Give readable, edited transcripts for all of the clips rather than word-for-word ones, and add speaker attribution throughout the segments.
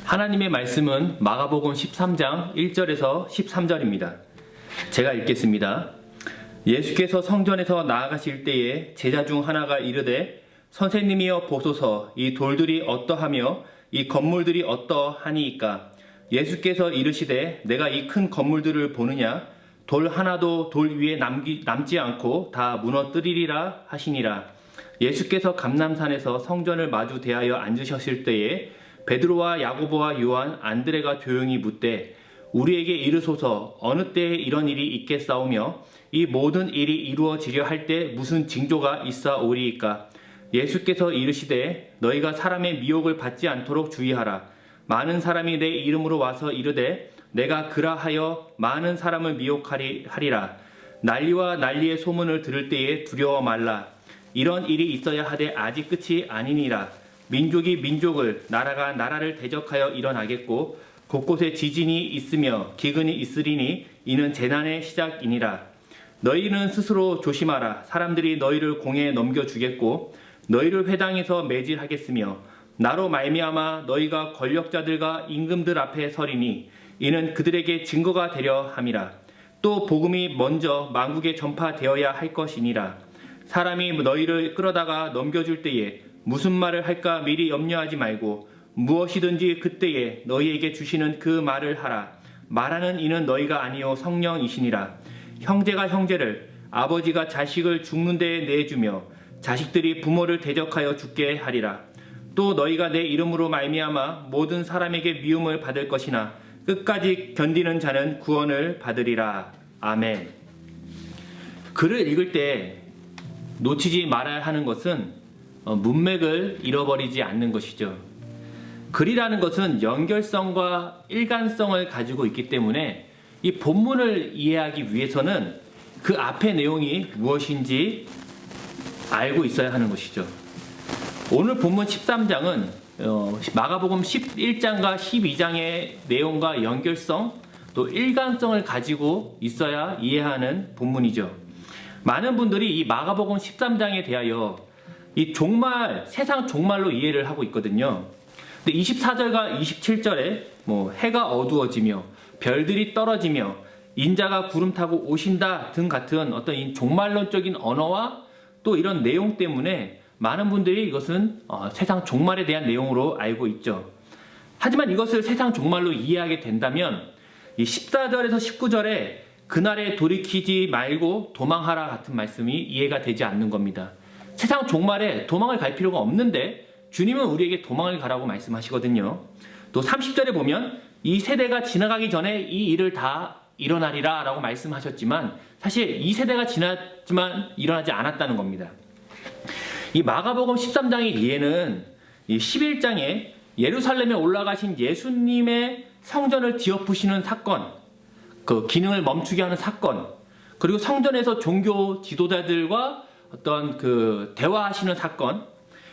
Speaker 1: 하나님의 말씀은 마가복음 13장 1절에서 13절입니다. 제가 읽겠습니다. 예수께서 성전에서 나아가실 때에 제자 중 하나가 이르되 선생님이여 보소서, 이 돌들이 어떠하며 이 건물들이 어떠하니이까? 예수께서 이르시되 내가 이 큰 건물들을 보느냐? 돌 하나도 돌 위에 남지 않고 다 무너뜨리리라 하시니라. 예수께서 감람산에서 성전을 마주 대하여 앉으셨을 때에 베드로와 야고보와 요한, 안드레가 조용히 묻되 우리에게 이르소서, 어느 때에 이런 일이 있겠사오며 이 모든 일이 이루어지려 할 때 무슨 징조가 있사오리이까? 예수께서 이르시되 너희가 사람의 미혹을 받지 않도록 주의하라. 많은 사람이 내 이름으로 와서 이르되 내가 그라하여 많은 사람을 미혹하리라. 난리와 난리의 소문을 들을 때에 두려워 말라. 이런 일이 있어야 하되 아직 끝이 아니니라. 민족이 민족을, 나라가 나라를 대적하여 일어나겠고 곳곳에 지진이 있으며 기근이 있으리니 이는 재난의 시작이니라. 너희는 스스로 조심하라. 사람들이 너희를 공에 넘겨주겠고 너희를 회당에서 매질하겠으며 나로 말미암아 너희가 권력자들과 임금들 앞에 서리니 이는 그들에게 증거가 되려 함이라. 또 복음이 먼저 만국에 전파되어야 할 것이니라. 사람이 너희를 끌어다가 넘겨줄 때에 무슨 말을 할까 미리 염려하지 말고 무엇이든지 그때에 너희에게 주시는 그 말을 하라. 말하는 이는 너희가 아니요 성령이시니라. 형제가 형제를, 아버지가 자식을 죽는 데에 내주며 자식들이 부모를 대적하여 죽게 하리라. 또 너희가 내 이름으로 말미암아 모든 사람에게 미움을 받을 것이나 끝까지 견디는 자는 구원을 받으리라. 아멘. 글을 읽을 때 놓치지 말아야 하는 것은 문맥을 잃어버리지 않는 것이죠. 글이라는 것은 연결성과 일관성을 가지고 있기 때문에 이 본문을 이해하기 위해서는 그 앞의 내용이 무엇인지 알고 있어야 하는 것이죠. 오늘 본문 13장은 마가복음 11장과 12장의 내용과 연결성 또 일관성을 가지고 있어야 이해하는 본문이죠. 많은 분들이 이 마가복음 13장에 대하여 이 종말, 세상 종말로 이해를 하고 있거든요. 근데 24절과 27절에 해가 어두워지며 별들이 떨어지며 인자가 구름 타고 오신다 등 같은 어떤 이 종말론적인 언어와 또 이런 내용 때문에 많은 분들이 이것은 세상 종말에 대한 내용으로 알고 있죠. 하지만 이것을 세상 종말로 이해하게 된다면 이 14절에서 19절에 그날에 돌이키지 말고 도망하라 같은 말씀이 이해가 되지 않는 겁니다. 세상 종말에 도망을 갈 필요가 없는데 주님은 우리에게 도망을 가라고 말씀하시거든요. 또 30절에 보면 이 세대가 지나가기 전에 이 일을 다 일어나리라 라고 말씀하셨지만 사실 이 세대가 지났지만 일어나지 않았다는 겁니다. 이 마가복음 13장의 이해는 이 11장에 예루살렘에 올라가신 예수님의 성전을 뒤엎으시는 사건, 그 기능을 멈추게 하는 사건, 그리고 성전에서 종교 지도자들과 어떤 그 대화하시는 사건,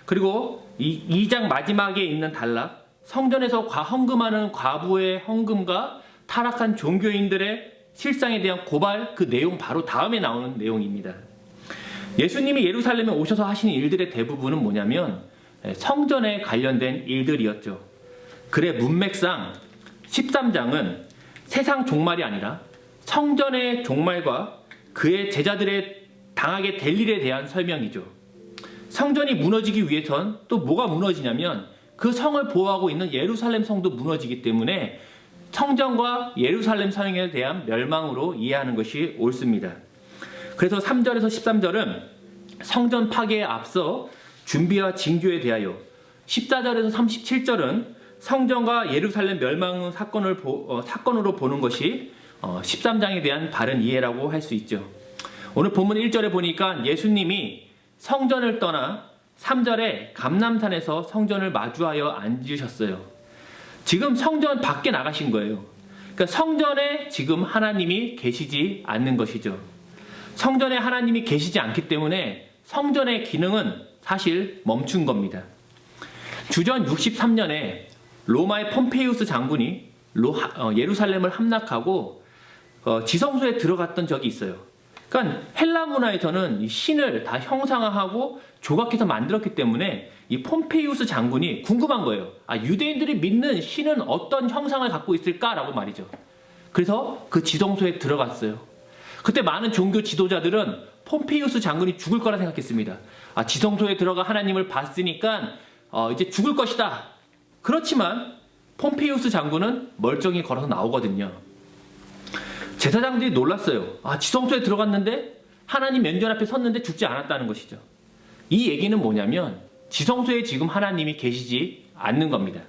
Speaker 1: 그리고 이 2장 마지막에 있는 단락, 성전에서 헌금하는 과부의 헌금과 타락한 종교인들의 실상에 대한 고발, 그 내용 바로 다음에 나오는 내용입니다. 예수님이 예루살렘에 오셔서 하시는 일들의 대부분은 뭐냐면 성전에 관련된 일들이었죠. 글의 문맥상 13장은 세상 종말이 아니라 성전의 종말과 그의 제자들의 당하게 될 일에 대한 설명이죠. 성전이 무너지기 위해선 또 뭐가 무너지냐면 그 성을 보호하고 있는 예루살렘 성도 무너지기 때문에 성전과 예루살렘 성에 대한 멸망으로 이해하는 것이 옳습니다. 그래서 3절에서 13절은 성전 파괴에 앞서 준비와 징조에 대하여, 14절에서 37절은 성전과 예루살렘 멸망 사건으로 보는 것이 13장에 대한 바른 이해라고 할 수 있죠. 오늘 본문 1절에 보니까 예수님이 성전을 떠나 3절에 감람산에서 성전을 마주하여 앉으셨어요. 지금 성전 밖에 나가신 거예요. 그러니까 성전에 지금 하나님이 계시지 않는 것이죠. 성전에 하나님이 계시지 않기 때문에 성전의 기능은 사실 멈춘 겁니다. 주전 63년에 로마의 폼페이우스 장군이 예루살렘을 함락하고 지성소에 들어갔던 적이 있어요. 그러니까 헬라 문화에서는 이 신을 다 형상화하고 조각해서 만들었기 때문에 이 폼페이우스 장군이 궁금한 거예요. 유대인들이 믿는 신은 어떤 형상을 갖고 있을까라고 말이죠. 그래서 그 지성소에 들어갔어요. 그때 많은 종교 지도자들은 폼페이우스 장군이 죽을 거라 생각했습니다. 지성소에 들어가 하나님을 봤으니까 이제 죽을 것이다. 그렇지만 폼페이우스 장군은 멀쩡히 걸어서 나오거든요. 제사장들이 놀랐어요. 지성소에 들어갔는데 하나님 면전 앞에 섰는데 죽지 않았다는 것이죠. 이 얘기는 뭐냐면 지성소에 지금 하나님이 계시지 않는 겁니다.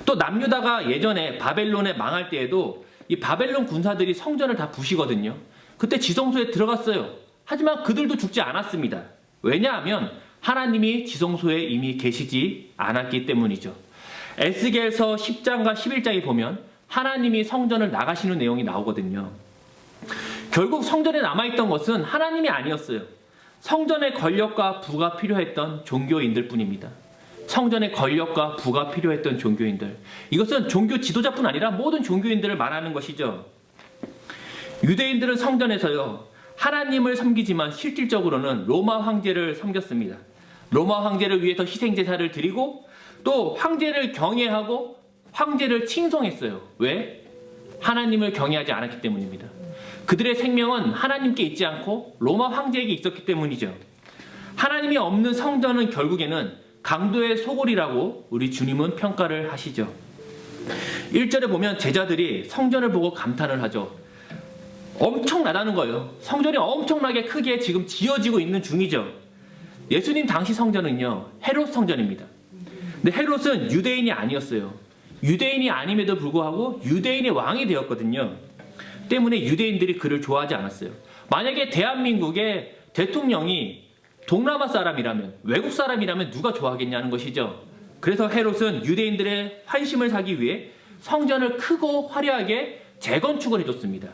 Speaker 1: 또 남유다가 예전에 바벨론에 망할 때에도 이 바벨론 군사들이 성전을 다 부시거든요. 그때 지성소에 들어갔어요. 하지만 그들도 죽지 않았습니다. 왜냐하면 하나님이 지성소에 이미 계시지 않았기 때문이죠. 에스겔서 10장과 11장에 보면 하나님이 성전을 나가시는 내용이 나오거든요. 결국 성전에 남아있던 것은 하나님이 아니었어요. 성전의 권력과 부가 필요했던 종교인들 뿐입니다. 성전의 권력과 부가 필요했던 종교인들. 이것은 종교 지도자뿐 아니라 모든 종교인들을 말하는 것이죠. 유대인들은 성전에서요, 하나님을 섬기지만 실질적으로는 로마 황제를 섬겼습니다. 로마 황제를 위해서 희생제사를 드리고 또 황제를 경외하고 황제를 칭송했어요. 왜? 하나님을 경외하지 않았기 때문입니다. 그들의 생명은 하나님께 있지 않고 로마 황제에게 있었기 때문이죠. 하나님이 없는 성전은 결국에는 강도의 소굴이라고 우리 주님은 평가를 하시죠. 1절에 보면 제자들이 성전을 보고 감탄을 하죠. 엄청나다는 거예요. 성전이 엄청나게 크게 지금 지어지고 있는 중이죠. 예수님 당시 성전은요, 헤롯 성전입니다. 근데 헤롯은 유대인이 아니었어요. 유대인이 아님에도 불구하고 유대인의 왕이 되었거든요. 때문에 유대인들이 그를 좋아하지 않았어요. 만약에 대한민국의 대통령이 동남아 사람이라면, 외국 사람이라면 누가 좋아하겠냐는 것이죠. 그래서 헤롯은 유대인들의 환심을 사기 위해 성전을 크고 화려하게 재건축을 해줬습니다.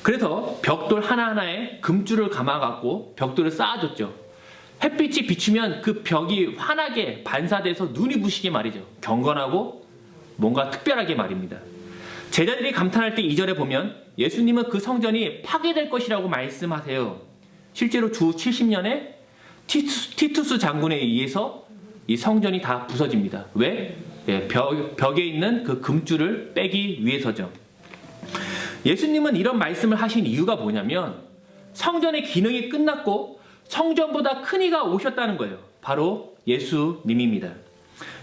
Speaker 1: 그래서 벽돌 하나하나에 금줄을 감아갖고 벽돌을 쌓아줬죠. 햇빛이 비추면 그 벽이 환하게 반사돼서 눈이 부시게 말이죠. 경건하고 뭔가 특별하게 말입니다. 제자들이 감탄할 때 2절에 보면 예수님은 그 성전이 파괴될 것이라고 말씀하세요. 실제로 주 70년에 티투스 장군에 의해서 이 성전이 다 부서집니다. 왜? 벽에 있는 그 금줄을 빼기 위해서죠. 예수님은 이런 말씀을 하신 이유가 뭐냐면 성전의 기능이 끝났고 성전보다 큰 이가 오셨다는 거예요. 바로 예수님입니다.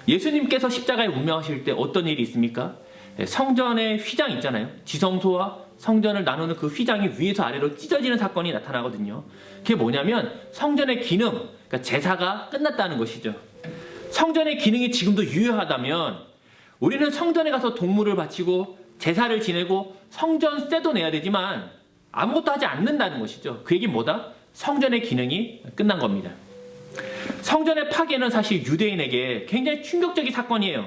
Speaker 1: 예수님께서 십자가에 운명하실 때 어떤 일이 있습니까? 성전의 휘장 있잖아요. 지성소와 성전을 나누는 그 휘장이 위에서 아래로 찢어지는 사건이 나타나거든요. 그게 뭐냐면 성전의 기능, 그러니까 제사가 끝났다는 것이죠. 성전의 기능이 지금도 유효하다면 우리는 성전에 가서 동물을 바치고 제사를 지내고 성전세도 내야 되지만 아무것도 하지 않는다는 것이죠. 그 얘기는 뭐다? 성전의 기능이 끝난 겁니다. 성전의 파괴는 사실 유대인에게 굉장히 충격적인 사건이에요.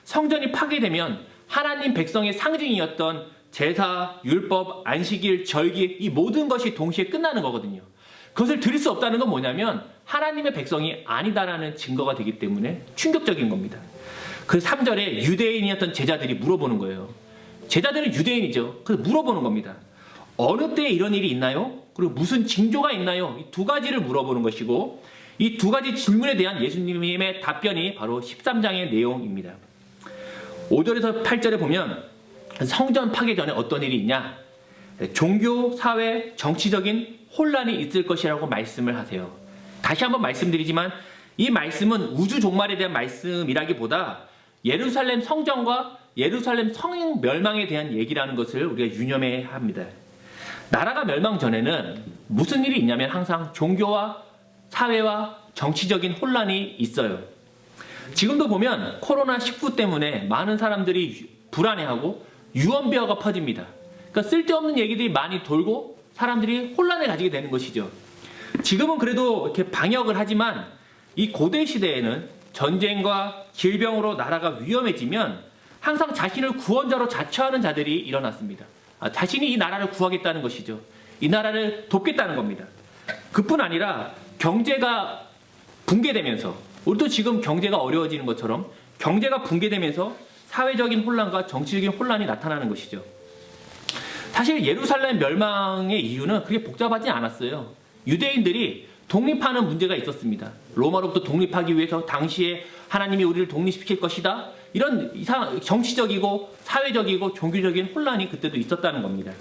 Speaker 1: 성전이 파괴되면 하나님 백성의 상징이었던 제사, 율법, 안식일, 절기 이 모든 것이 동시에 끝나는 거거든요. 그것을 드릴 수 없다는 건 뭐냐면 하나님의 백성이 아니다라는 증거가 되기 때문에 충격적인 겁니다. 그 3절에 유대인이었던 제자들이 물어보는 거예요. 제자들은 유대인이죠. 그래서 물어보는 겁니다. 어느 때에 이런 일이 있나요? 그리고 무슨 징조가 있나요? 이 두 가지를 물어보는 것이고 이 두 가지 질문에 대한 예수님의 답변이 바로 13장의 내용입니다. 5절에서 8절에 보면 성전 파괴 전에 어떤 일이 있냐? 종교, 사회, 정치적인 혼란이 있을 것이라고 말씀을 하세요. 다시 한번 말씀드리지만 이 말씀은 우주 종말에 대한 말씀이라기보다 예루살렘 성전과 예루살렘 성 멸망에 대한 얘기라는 것을 우리가 유념해야 합니다. 나라가 멸망 전에는 무슨 일이 있냐면 항상 종교와 사회와 정치적인 혼란이 있어요. 지금도 보면 코로나19 때문에 많은 사람들이 불안해하고 유언비어가 퍼집니다. 그러니까 쓸데없는 얘기들이 많이 돌고 사람들이 혼란을 가지게 되는 것이죠. 지금은 그래도 이렇게 방역을 하지만 이 고대 시대에는 전쟁과 질병으로 나라가 위험해지면 항상 자신을 구원자로 자처하는 자들이 일어났습니다. 자신이 이 나라를 구하겠다는 것이죠. 이 나라를 돕겠다는 겁니다. 그뿐 아니라 경제가 붕괴되면서 우리도 지금 경제가 어려워지는 것처럼 경제가 붕괴되면서 사회적인 혼란과 정치적인 혼란이 나타나는 것이죠. 사실 예루살렘 멸망의 이유는 그렇게 복잡하지 않았어요. 유대인들이 독립하는 문제가 있었습니다. 로마로부터 독립하기 위해서 당시에 하나님이 우리를 독립시킬 것이다. 이런 정치적이고 사회적이고 종교적인 혼란이 그때도 있었다는 겁니다.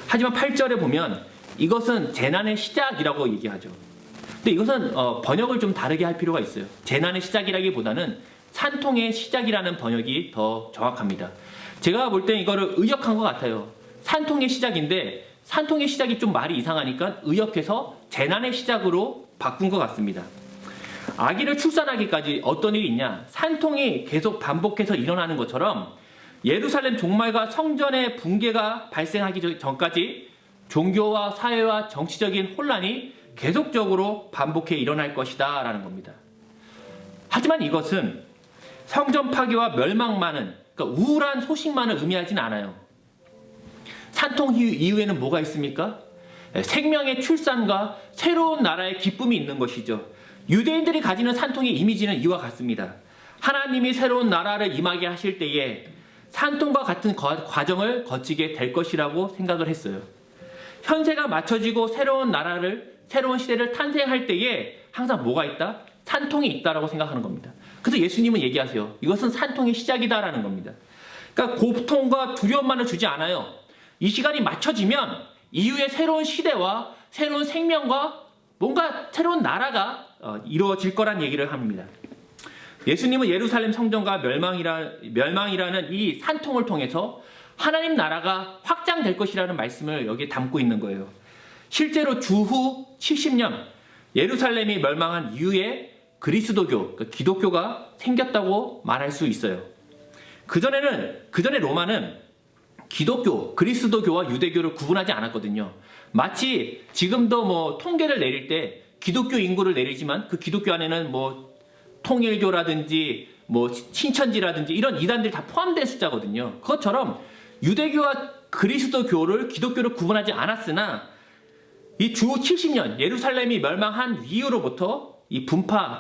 Speaker 1: 하지만 8절에 보면 이것은 재난의 시작이라고 얘기하죠. 근데 이것은 번역을 좀 다르게 할 필요가 있어요. 재난의 시작이라기보다는 산통의 시작이라는 번역이 더 정확합니다. 제가 볼 때 이거를 의역한 것 같아요. 산통의 시작인데 산통의 시작이 좀 말이 이상하니까 의역해서 재난의 시작으로 바꾼 것 같습니다. 아기를 출산하기까지 어떤 일이 있냐? 산통이 계속 반복해서 일어나는 것처럼 예루살렘 종말과 성전의 붕괴가 발생하기 전까지 종교와 사회와 정치적인 혼란이 계속적으로 반복해 일어날 것이다 라는 겁니다. 하지만 이것은 성전 파괴와 멸망만은, 그러니까 우울한 소식만을 의미하진 않아요. 산통 이후에는 뭐가 있습니까? 생명의 출산과 새로운 나라의 기쁨이 있는 것이죠. 유대인들이 가지는 산통의 이미지는 이와 같습니다. 하나님이 새로운 나라를 임하게 하실 때에 산통과 같은 과정을 거치게 될 것이라고 생각을 했어요. 현세가 맞춰지고 새로운 시대를 탄생할 때에 항상 뭐가 있다? 산통이 있다라고 생각하는 겁니다. 그래서 예수님은 얘기하세요. 이것은 산통의 시작이다라는 겁니다. 그러니까 고통과 두려움만을 주지 않아요. 이 시간이 맞춰지면 이후에 새로운 시대와 새로운 생명과 뭔가 새로운 나라가 이루어질 거란 얘기를 합니다. 예수님은 예루살렘 성전과 멸망이라는 이 산통을 통해서 하나님 나라가 확장될 것이라는 말씀을 여기에 담고 있는 거예요. 실제로 주후 70년 예루살렘이 멸망한 이후에 그리스도교, 그러니까 기독교가 생겼다고 말할 수 있어요. 그전에 로마는 기독교, 그리스도교와 유대교를 구분하지 않았거든요. 마치 지금도 뭐 통계를 내릴 때 기독교 인구를 내리지만 그 기독교 안에는 뭐 통일교라든지 뭐 신천지라든지 이런 이단들이 다 포함된 숫자거든요. 그것처럼 유대교와 그리스도교를 기독교를 구분하지 않았으나 이 주후 70년 예루살렘이 멸망한 이후로부터 이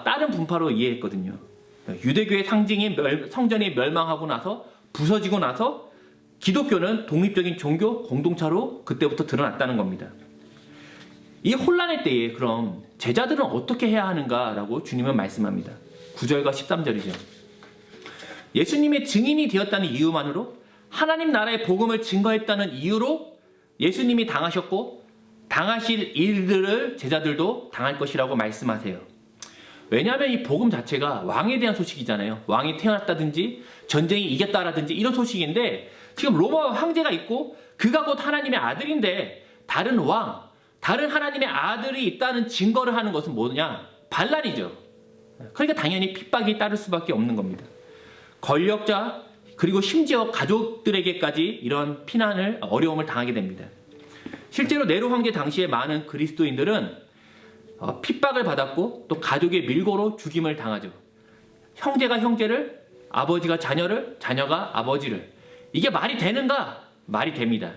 Speaker 1: 다른 분파로 이해했거든요. 유대교의 상징인 성전이 멸망하고 나서 부서지고 나서 기독교는 독립적인 종교 공동체로 그때부터 드러났다는 겁니다. 이 혼란의 때에 그럼 제자들은 어떻게 해야 하는가라고 주님은 말씀합니다. 9절과 13절이죠. 예수님의 증인이 되었다는 이유만으로 하나님 나라의 복음을 증거했다는 이유로 예수님이 당하셨고 당하실 일들을 제자들도 당할 것이라고 말씀하세요. 왜냐하면 이 복음 자체가 왕에 대한 소식이잖아요. 왕이 태어났다든지 전쟁이 이겼다라든지 이런 소식인데 지금 로마 황제가 있고 그가 곧 하나님의 아들인데 다른 하나님의 아들이 있다는 증거를 하는 것은 뭐냐? 반란이죠. 그러니까 당연히 핍박이 따를 수밖에 없는 겁니다. 권력자 그리고 심지어 가족들에게까지 이런 어려움을 당하게 됩니다. 실제로 네로 황제 당시에 많은 그리스도인들은 핍박을 받았고 또 가족의 밀고로 죽임을 당하죠. 형제가 형제를, 아버지가 자녀를, 자녀가 아버지를. 이게 말이 되는가? 말이 됩니다.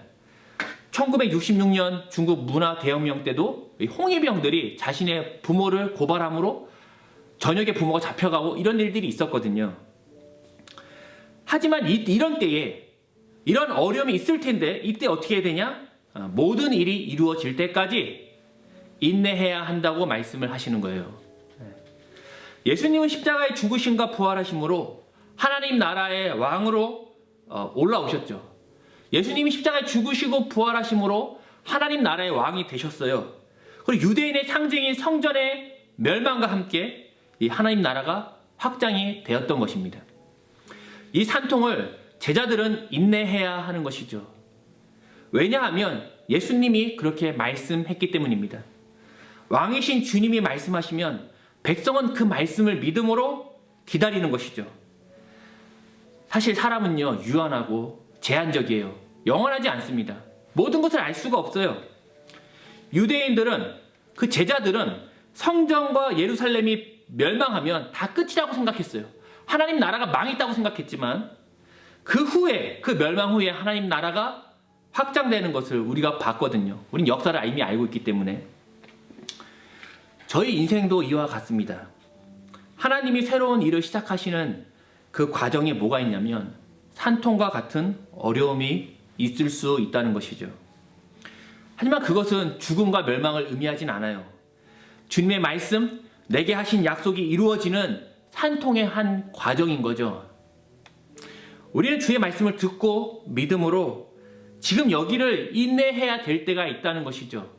Speaker 1: 1966년 중국 문화 대혁명 때도 홍위병들이 자신의 부모를 고발함으로 저녁에 부모가 잡혀가고 이런 일들이 있었거든요. 하지만 이런 때에 이런 어려움이 있을 텐데 이때 어떻게 해야 되냐? 모든 일이 이루어질 때까지 인내해야 한다고 말씀을 하시는 거예요. 예수님은 십자가의 죽으심과 부활하심으로 하나님 나라의 왕으로 올라오셨죠. 예수님이 십자가에 죽으시고 부활하심으로 하나님 나라의 왕이 되셨어요. 그리고 유대인의 상징인 성전의 멸망과 함께 이 하나님 나라가 확장이 되었던 것입니다. 이 산통을 제자들은 인내해야 하는 것이죠. 왜냐하면 예수님이 그렇게 말씀했기 때문입니다. 왕이신 주님이 말씀하시면 백성은 그 말씀을 믿음으로 기다리는 것이죠. 사실 사람은요, 유한하고 제한적이에요. 영원하지 않습니다. 모든 것을 알 수가 없어요. 유대인들은, 그 제자들은 성전과 예루살렘이 멸망하면 다 끝이라고 생각했어요. 하나님 나라가 망했다고 생각했지만 그 후에, 그 멸망 후에 하나님 나라가 확장되는 것을 우리가 봤거든요. 우린 역사를 이미 알고 있기 때문에. 저희 인생도 이와 같습니다. 하나님이 새로운 일을 시작하시는 그 과정에 뭐가 있냐면 산통과 같은 어려움이 있을 수 있다는 것이죠. 하지만 그것은 죽음과 멸망을 의미하진 않아요. 주님의 말씀, 내게 하신 약속이 이루어지는 산통의 한 과정인 거죠. 우리는 주의 말씀을 듣고 믿음으로 지금 여기를 인내해야 될 때가 있다는 것이죠.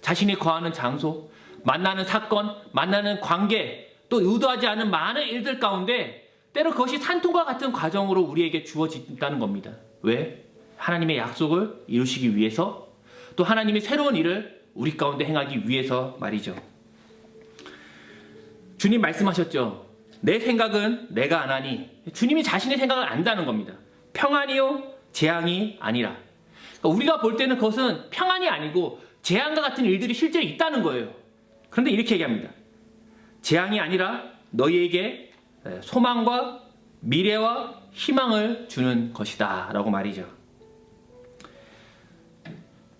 Speaker 1: 자신이 거하는 장소, 만나는 사건, 만나는 관계, 또 의도하지 않은 많은 일들 가운데 때로 그것이 산통과 같은 과정으로 우리에게 주어진다는 겁니다. 왜? 하나님의 약속을 이루시기 위해서, 또 하나님의 새로운 일을 우리 가운데 행하기 위해서 말이죠. 주님 말씀하셨죠. 내 생각은 내가 안 하니. 주님이 자신의 생각을 안다는 겁니다. 평안이요 재앙이 아니라. 그러니까 우리가 볼 때는 그것은 평안이 아니고 재앙과 같은 일들이 실제로 있다는 거예요. 그런데 이렇게 얘기합니다. 재앙이 아니라 너희에게 소망과 미래와 희망을 주는 것이다 라고 말이죠.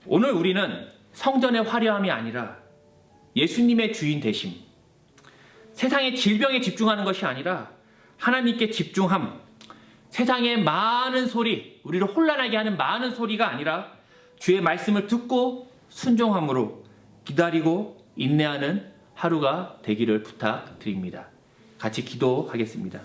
Speaker 1: 오늘 우리는 성전의 화려함이 아니라 예수님의 주인 되심, 세상의 질병에 집중하는 것이 아니라 하나님께 집중함, 세상의 많은 소리, 우리를 혼란하게 하는 많은 소리가 아니라 주의 말씀을 듣고 순종함으로 기다리고 인내하는 하루가 되기를 부탁드립니다. 같이 기도하겠습니다.